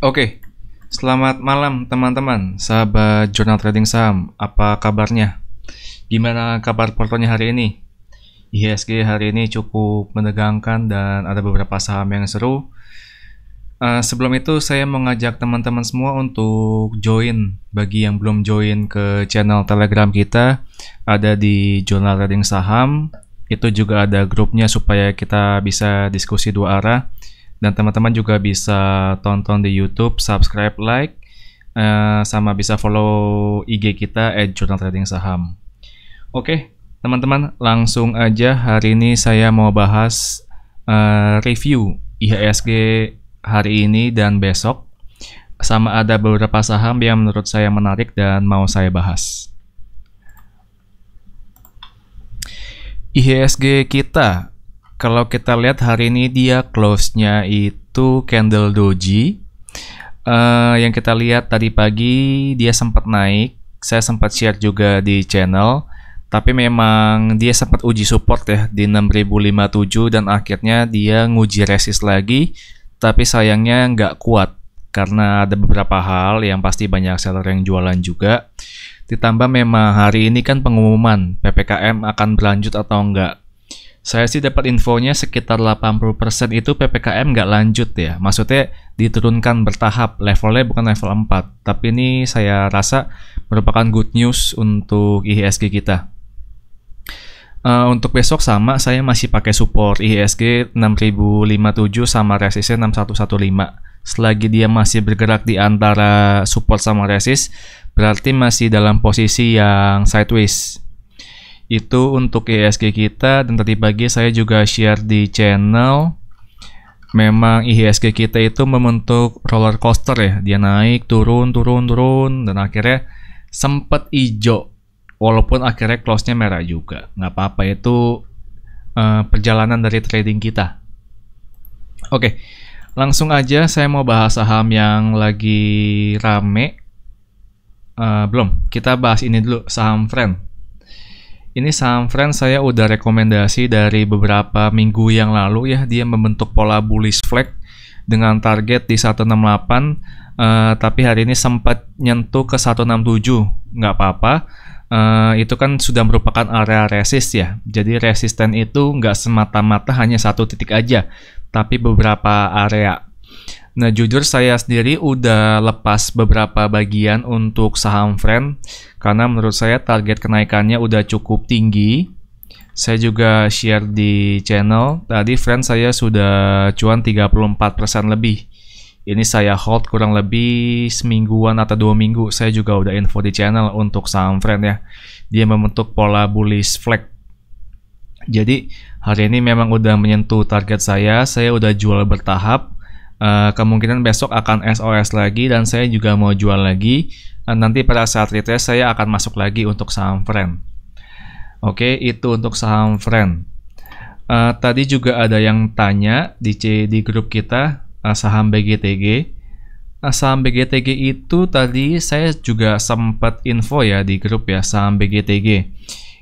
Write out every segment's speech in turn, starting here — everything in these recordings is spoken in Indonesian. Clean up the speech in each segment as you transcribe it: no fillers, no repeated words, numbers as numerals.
Oke, selamat malam teman-teman, sahabat jurnal trading saham. Apa kabarnya? Gimana kabar portonya hari ini? IHSG hari ini cukup menegangkan dan ada beberapa saham yang seru. Sebelum itu saya mengajak teman-teman semua untuk join. Bagi yang belum join ke channel Telegram kita, ada di jurnal trading saham. Itu juga ada grupnya supaya kita bisa diskusi dua arah. Dan teman-teman juga bisa tonton di YouTube, subscribe, like, sama bisa follow IG kita @jurnaltrading_saham. Oke, teman-teman, langsung aja hari ini saya mau bahas review IHSG hari ini dan besok, sama ada beberapa saham yang menurut saya menarik dan mau saya bahas. IHSG kita, kalau kita lihat hari ini dia close-nya itu candle doji. Yang kita lihat tadi pagi dia sempat naik. Saya sempat share juga di channel. Tapi memang dia sempat uji support ya di 6057 dan akhirnya dia nguji resist lagi. Tapi sayangnya nggak kuat karena ada beberapa hal yang pasti banyak seller yang jualan juga. Ditambah memang hari ini kan pengumuman PPKM akan berlanjut atau enggak. Saya sih dapat infonya sekitar 80% itu PPKM nggak lanjut ya. Maksudnya diturunkan bertahap, levelnya bukan level 4. Tapi ini saya rasa merupakan good news untuk IHSG kita. Untuk besok sama, saya masih pakai support IHSG 6057 sama resistnya 6115. Selagi dia masih bergerak di antara support sama resist, berarti masih dalam posisi yang sideways. Itu untuk IHSG kita. Dan tadi pagi saya juga share di channel, memang IHSG kita itu membentuk roller coaster ya, dia naik turun dan akhirnya sempat hijau walaupun akhirnya close-nya merah juga. Nggak apa-apa, itu perjalanan dari trading kita. Oke, langsung aja saya mau bahas saham yang lagi rame. Belum, kita bahas ini dulu, saham Friend. Ini saham Friend saya udah rekomendasi dari beberapa minggu yang lalu ya. Dia membentuk pola bullish flag dengan target di 168, tapi hari ini sempat nyentuh ke 167. Nggak apa-apa, itu kan sudah merupakan area resist ya. Jadi resisten itu nggak semata-mata hanya satu titik aja, tapi beberapa area. Nah, jujur saya sendiri udah lepas beberapa bagian untuk saham Friend karena menurut saya target kenaikannya udah cukup tinggi. Saya juga share di channel. Tadi Friend saya sudah cuan 34% lebih. Ini saya hold kurang lebih semingguan atau 2 minggu. Saya juga udah info di channel untuk saham Friend ya. Dia membentuk pola bullish flag. Jadi hari ini memang udah menyentuh target saya. Saya udah jual bertahap. Kemungkinan besok akan SOS lagi dan saya juga mau jual lagi. Nanti pada saat retest saya akan masuk lagi untuk saham Friend. Oke, itu untuk saham Friend. Tadi juga ada yang tanya di grup kita, saham BGTG. Saham BGTG itu tadi saya juga sempat info ya di grup ya, saham BGTG.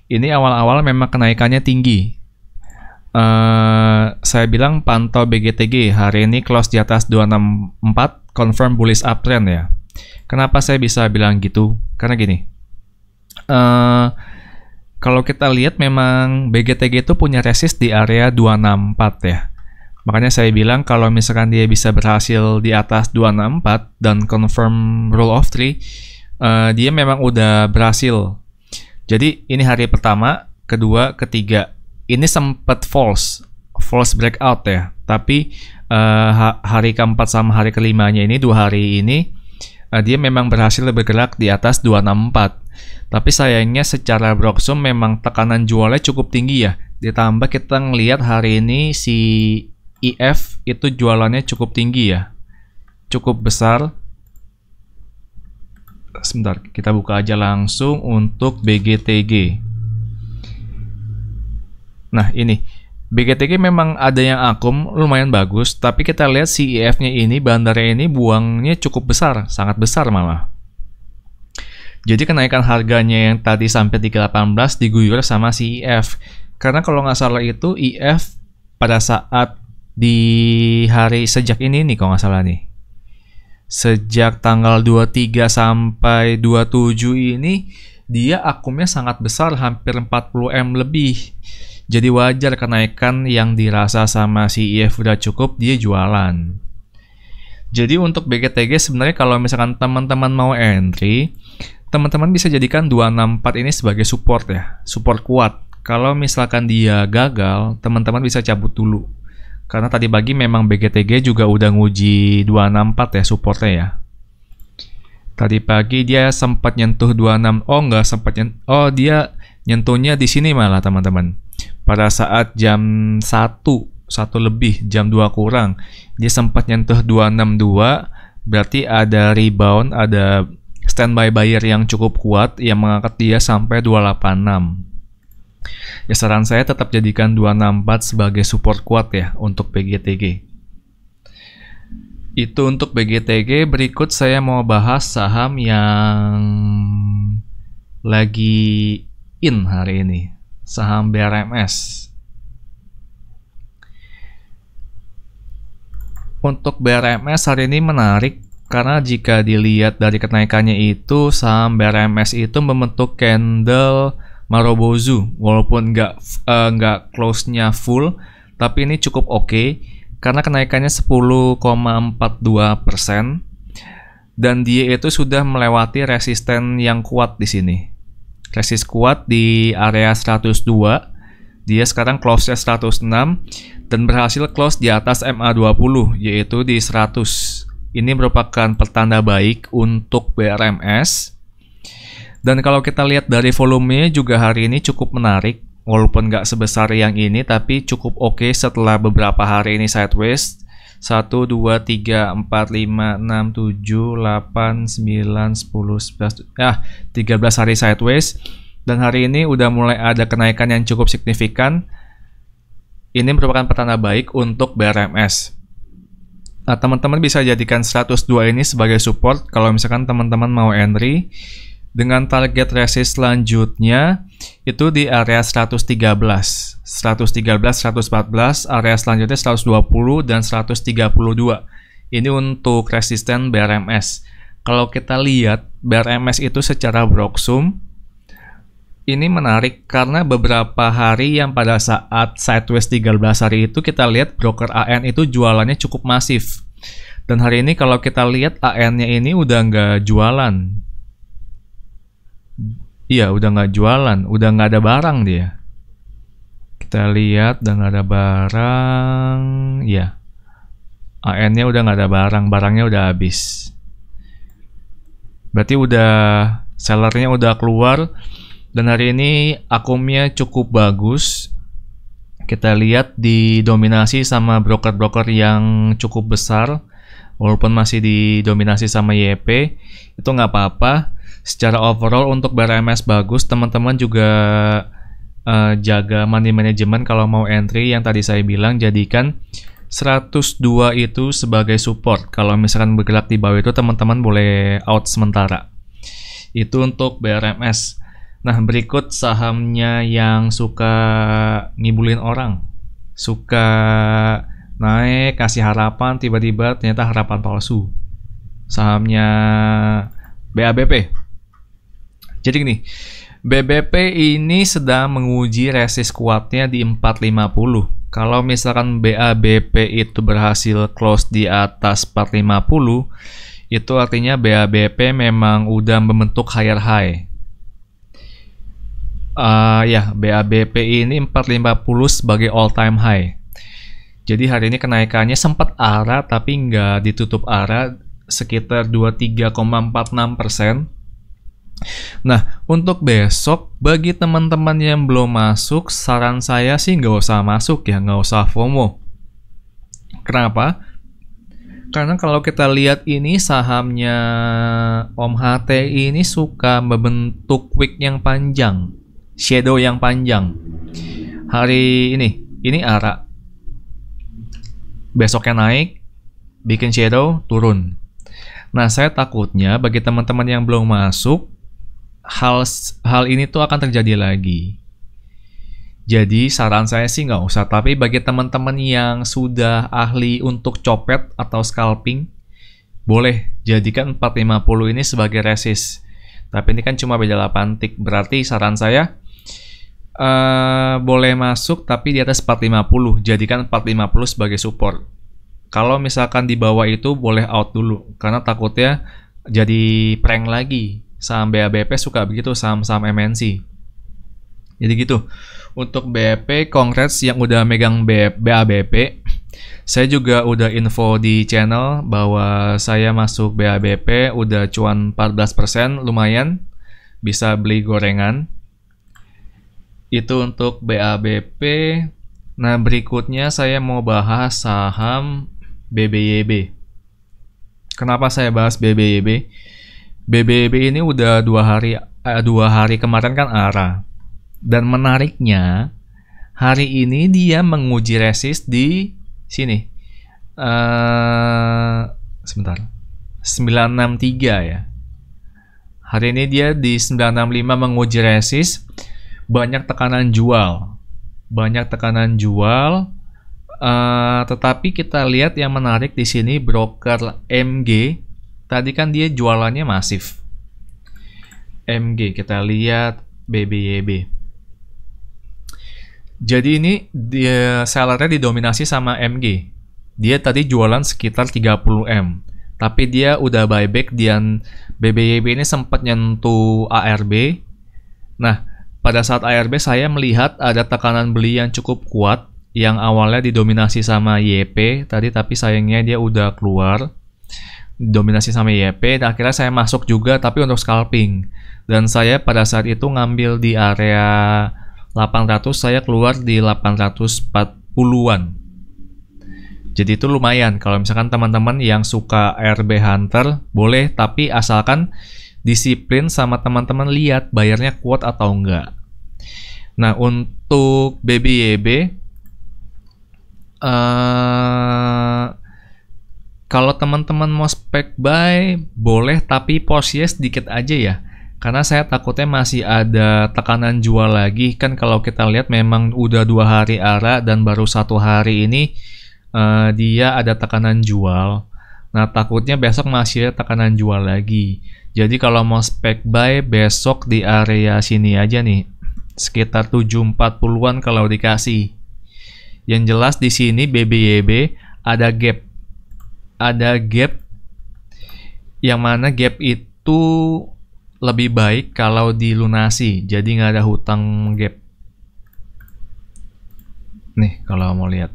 Ini awal-awal memang kenaikannya tinggi. Saya bilang pantau BGTG hari ini close di atas 264, confirm bullish uptrend ya. Kenapa saya bisa bilang gitu? Karena gini, kalau kita lihat memang BGTG itu punya resist di area 264 ya. Makanya saya bilang kalau misalkan dia bisa berhasil di atas 264 dan confirm rule of 3, dia memang udah berhasil. Jadi ini hari pertama, kedua, ketiga. Ini sempat false breakout ya. Tapi hari keempat sama hari kelimanya ini, 2 hari ini, dia memang berhasil bergerak di atas 264. Tapi sayangnya secara broksum memang tekanan jualnya cukup tinggi ya. Ditambah kita ngelihat hari ini si IF itu jualannya cukup tinggi ya. Cukup besar. Sebentar, kita buka aja langsung untuk BGTG. Nah ini, BGTG memang ada yang akum, lumayan bagus. Tapi kita lihat si IF-nya ini, bandarnya ini buangnya cukup besar, sangat besar malah. Jadi kenaikan harganya yang tadi sampai 318 diguyur sama si IF. Karena kalau nggak salah itu IF pada saat di hari sejak ini nih kalau nggak salah nih. Sejak tanggal 23 sampai 27 ini dia akumnya sangat besar, hampir 40M lebih. Jadi wajar kenaikan yang dirasa sama si IF udah cukup, dia jualan. Jadi untuk BGTG sebenarnya kalau misalkan teman-teman mau entry, teman-teman bisa jadikan 264 ini sebagai support ya, support kuat. Kalau misalkan dia gagal, teman-teman bisa cabut dulu. Karena tadi pagi memang BGTG juga udah nguji 264 ya supportnya ya. Tadi pagi dia sempat nyentuh 26. Oh, nggak sempat oh, dia nyentuhnya di sini malah teman-teman. Pada saat jam 1 lebih, jam 2 kurang, dia sempat nyentuh 262. Berarti ada rebound, ada standby buyer yang cukup kuat yang mengangkat dia sampai 286. Ya, saran saya tetap jadikan 264 sebagai support kuat ya untuk BGTG. Itu untuk BGTG. Berikut saya mau bahas saham yang lagi in hari ini, saham BRMS. Untuk BRMS hari ini menarik karena jika dilihat dari kenaikannya itu, saham BRMS itu membentuk candle Marubozu, walaupun nggak close-nya full, tapi ini cukup oke karena kenaikannya 10,42%, dan dia itu sudah melewati resisten yang kuat di sini. Resist kuat di area 102, dia sekarang close-nya 106 dan berhasil close di atas MA20 yaitu di 100. Ini merupakan pertanda baik untuk BRMS. Dan kalau kita lihat dari volumenya juga hari ini cukup menarik, walaupun nggak sebesar yang ini, tapi cukup oke setelah beberapa hari ini sideways. 1, 2, 3, 4, 5, 6, 7, 8, 9, 10, 11, 13 hari sideways. Dan hari ini udah mulai ada kenaikan yang cukup signifikan. Ini merupakan pertanda baik untuk BRMS. Nah, teman-teman bisa jadikan 102 ini sebagai support kalau misalkan teman-teman mau entry. Dengan target resist selanjutnya itu di area 113, 114, area selanjutnya 120 dan 132. Ini untuk resisten BRMS. Kalau kita lihat BRMS itu secara broksum, ini menarik karena beberapa hari yang pada saat sideways 13 hari itu kita lihat broker AN itu jualannya cukup masif. Dan hari ini kalau kita lihat AN-nya ini udah nggak jualan. Iya, udah nggak jualan, udah nggak ada barang dia. Kita lihat udah nggak ada barang, ya. AN-nya udah nggak ada barang, barangnya udah habis. Berarti udah sellernya udah keluar, dan hari ini akumnya cukup bagus. Kita lihat didominasi sama broker-broker yang cukup besar, walaupun masih didominasi sama YP, itu nggak apa-apa. Secara overall untuk BRMS bagus, teman-teman juga jaga money management kalau mau entry. Yang tadi saya bilang jadikan 102 itu sebagai support. Kalau misalkan bergerak di bawah itu teman-teman boleh out sementara. Itu untuk BRMS. Nah, berikut sahamnya yang suka ngibulin orang, suka naik kasih harapan, tiba-tiba ternyata harapan palsu. Sahamnya BABP. Jadi gini, BBP ini sedang menguji resist kuatnya di 450. Kalau misalkan BABP itu berhasil close di atas 450, itu artinya BABP memang udah membentuk higher high. BABP ini 450 sebagai all time high. Jadi hari ini kenaikannya sempat arah tapi nggak ditutup arah, sekitar 23,46%. Nah, untuk besok, bagi teman-teman yang belum masuk, saran saya sih nggak usah masuk ya, nggak usah FOMO. Kenapa? Karena kalau kita lihat ini sahamnya Om HT ini suka membentuk wick yang panjang, shadow yang panjang. Hari ini arah. Besoknya naik, bikin shadow, turun. Nah, saya takutnya bagi teman-teman yang belum masuk, hal ini tuh akan terjadi lagi. Jadi saran saya sih nggak usah. Tapi bagi teman-teman yang sudah ahli untuk copet atau scalping, boleh Jadikan 450 ini sebagai resist. Tapi ini kan cuma beda 8 tick. Berarti saran saya boleh masuk tapi di atas 450. Jadikan 450 sebagai support. Kalau misalkan di bawah itu boleh out dulu. Karena takutnya jadi prank lagi. Saham BABP suka begitu, saham-saham MNC. Jadi gitu. Untuk BEP, congrats yang udah megang BABP. Saya juga udah info di channel bahwa saya masuk BABP udah cuan 14%, lumayan bisa beli gorengan. Itu untuk BABP. Nah, berikutnya saya mau bahas saham BBYB. Kenapa saya bahas BBYB? BBYB ini udah dua hari kemarin kan ARA. Dan menariknya, hari ini dia menguji resist di sini. Sebentar. 963 ya. Hari ini dia di 965 menguji resist. Banyak tekanan jual. Tetapi kita lihat yang menarik di sini broker MG. Tadi kan dia jualannya masif. MG, kita lihat BBYB. Jadi ini dia sellernya didominasi sama MG. Dia tadi jualan sekitar 30M. Tapi dia udah buyback dan BBYB ini sempat nyentuh ARB. Nah, pada saat ARB saya melihat ada tekanan beli yang cukup kuat yang awalnya didominasi sama YP tadi, tapi sayangnya dia udah keluar. Dominasi sama YP, dan akhirnya saya masuk juga tapi untuk scalping. Dan saya pada saat itu ngambil di area 800, saya keluar di 840-an. Jadi itu lumayan. Kalau misalkan teman-teman yang suka RB Hunter, boleh, tapi asalkan disiplin sama teman-teman lihat bayarnya kuat atau enggak. Nah, untuk BBYB, kalau teman-teman mau spec buy, boleh, tapi porsinya sedikit aja ya. Karena saya takutnya masih ada tekanan jual lagi. Kan kalau kita lihat memang udah 2 hari ARA dan baru 1 hari ini dia ada tekanan jual. Nah, takutnya besok masih ada tekanan jual lagi. Jadi kalau mau spec buy besok di area sini aja nih. Sekitar 740-an kalau dikasih. Yang jelas di sini BBYB ada gap. Ada gap yang mana gap itu lebih baik kalau dilunasi, jadi nggak ada hutang gap. Nih kalau mau lihat,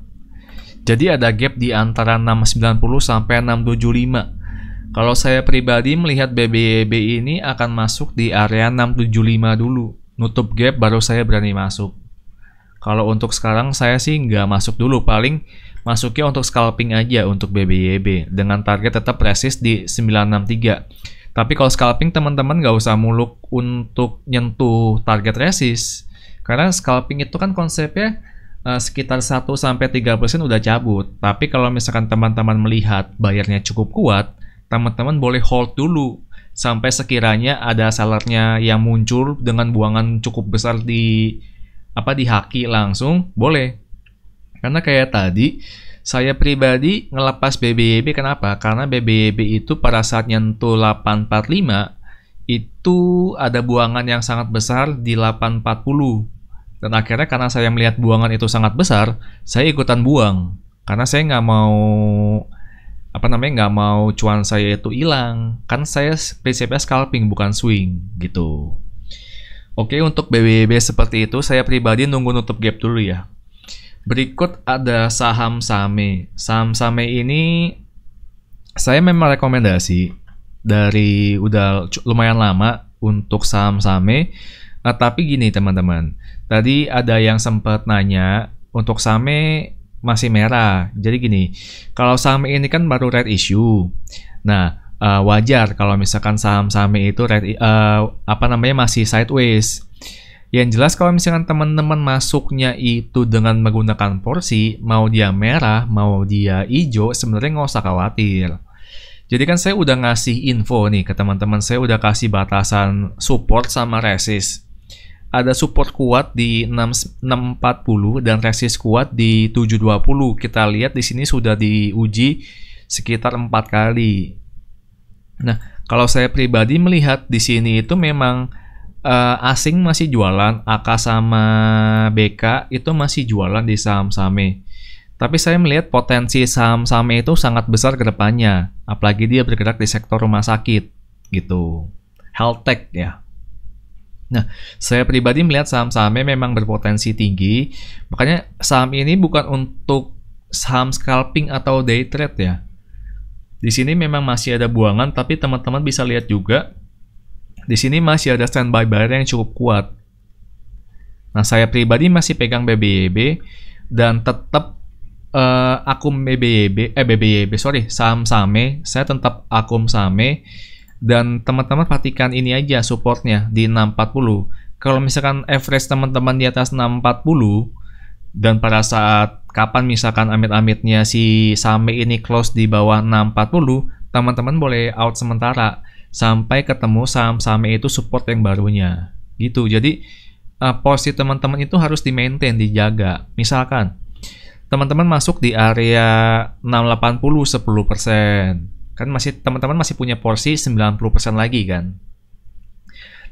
jadi ada gap di antara 690 sampai 675. Kalau saya pribadi melihat BBYB ini akan masuk di area 675 dulu, nutup gap baru saya berani masuk. Kalau untuk sekarang saya sih nggak masuk dulu, paling masuknya untuk scalping aja untuk BBYB dengan target tetap resist di 963. Tapi kalau scalping teman-teman nggak usah muluk untuk nyentuh target resist. Karena scalping itu kan konsepnya sekitar 1-3% udah cabut. Tapi kalau misalkan teman-teman melihat bayarnya cukup kuat, teman-teman boleh hold dulu. Sampai sekiranya ada sellernya yang muncul dengan buangan cukup besar di haki langsung, boleh. Karena kayak tadi, saya pribadi ngelepas BBYB kenapa? Karena BBYB itu pada saat nyentuh 845 itu ada buangan yang sangat besar di 840. Dan akhirnya karena saya melihat buangan itu sangat besar, saya ikutan buang. Karena saya nggak mau cuan saya itu hilang. Kan saya prinsipnya scalping bukan swing gitu. Oke, untuk BBYB seperti itu, saya pribadi nunggu nutup gap dulu ya. Berikut ada saham SAME. Saham SAME ini saya memang rekomendasi dari udah lumayan lama untuk saham SAME. Tapi gini teman-teman, tadi ada yang sempat nanya untuk SAME masih merah. Jadi gini, kalau SAME ini kan baru red issue. Nah, wajar kalau misalkan saham SAME itu masih sideways. Yang jelas kalau misalkan teman-teman masuknya itu dengan menggunakan porsi, mau dia merah, mau dia hijau, sebenarnya nggak usah khawatir. Jadi kan saya udah ngasih info nih ke teman-teman, saya udah kasih batasan support sama resist. Ada support kuat di 640 dan resist kuat di 720. Kita lihat di sini sudah diuji sekitar 4 kali. Nah, kalau saya pribadi melihat di sini itu memang asing masih jualan, AK sama BK itu masih jualan di saham SAME. Tapi saya melihat potensi saham SAME itu sangat besar ke depannya, apalagi dia bergerak di sektor rumah sakit gitu. Health tech ya. Nah, saya pribadi melihat saham SAME memang berpotensi tinggi. Makanya saham ini bukan untuk saham scalping atau day trade ya. Di sini memang masih ada buangan, tapi teman-teman bisa lihat juga di sini masih ada standby buyer yang cukup kuat. Nah, saya pribadi masih pegang BBYB dan tetap akum saham SAME, saya tetap akum SAME. Dan teman-teman perhatikan ini aja supportnya di 640. Kalau misalkan average teman-teman di atas 640 dan pada saat kapan misalkan amit-amitnya si SAME ini close di bawah 640, teman-teman boleh out sementara sampai ketemu saham SAME itu support yang barunya. Gitu. Jadi posisi teman-teman itu harus di-maintain, dijaga. Misalkan teman-teman masuk di area 680 10%. Kan teman-teman masih punya porsi 90% lagi kan.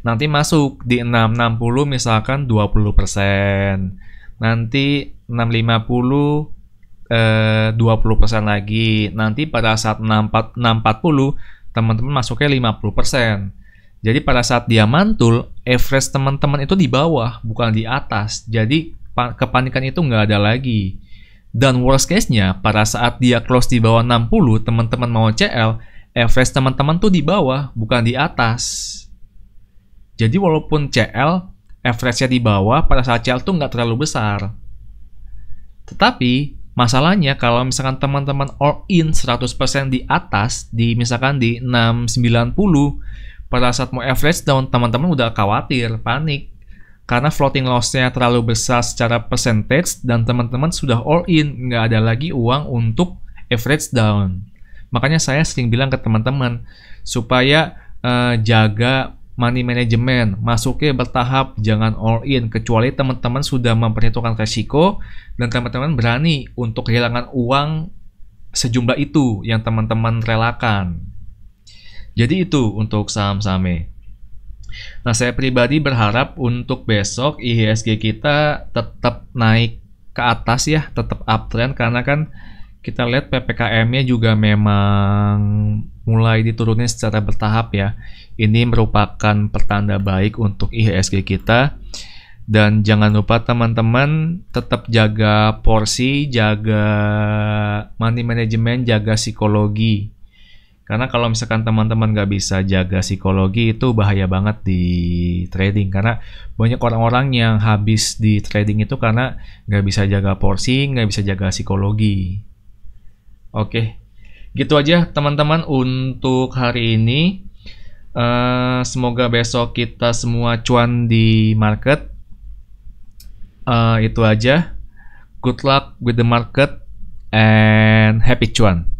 Nanti masuk di 660 misalkan 20%. Nanti 650 20% lagi. Nanti pada saat 640 teman-teman masuknya 50%. Jadi pada saat dia mantul, average teman-teman itu di bawah, bukan di atas. Jadi kepanikan itu nggak ada lagi. Dan worst case-nya, pada saat dia close di bawah 60, teman-teman mau CL, average teman-teman tuh di bawah, bukan di atas. Jadi walaupun CL, average-nya di bawah, pada saat CL tuh nggak terlalu besar. Tetapi, masalahnya kalau misalkan teman-teman all in 100% di atas, misalkan di 690, pada saat mau average down, teman-teman udah khawatir, panik. Karena floating loss-nya terlalu besar secara percentage dan teman-teman sudah all in, nggak ada lagi uang untuk average down. Makanya saya sering bilang ke teman-teman supaya jaga money management, masuknya bertahap, jangan all in, kecuali teman-teman sudah memperhitungkan resiko dan teman-teman berani untuk kehilangan uang sejumlah itu yang teman-teman relakan. Jadi itu untuk saham SAME. Nah, saya pribadi berharap untuk besok IHSG kita tetap naik ke atas ya, tetap uptrend karena kan kita lihat PPKM-nya juga memang mulai diturunin secara bertahap ya. Ini merupakan pertanda baik untuk IHSG kita. Dan jangan lupa teman-teman tetap jaga porsi, jaga money management, jaga psikologi. Karena kalau misalkan teman-teman nggak bisa jaga psikologi itu bahaya banget di trading. Karena banyak orang-orang yang habis di trading itu karena nggak bisa jaga porsi, nggak bisa jaga psikologi. Oke, gitu aja teman-teman untuk hari ini. Semoga besok kita semua cuan di market. Itu aja. Good luck with the market and happy cuan.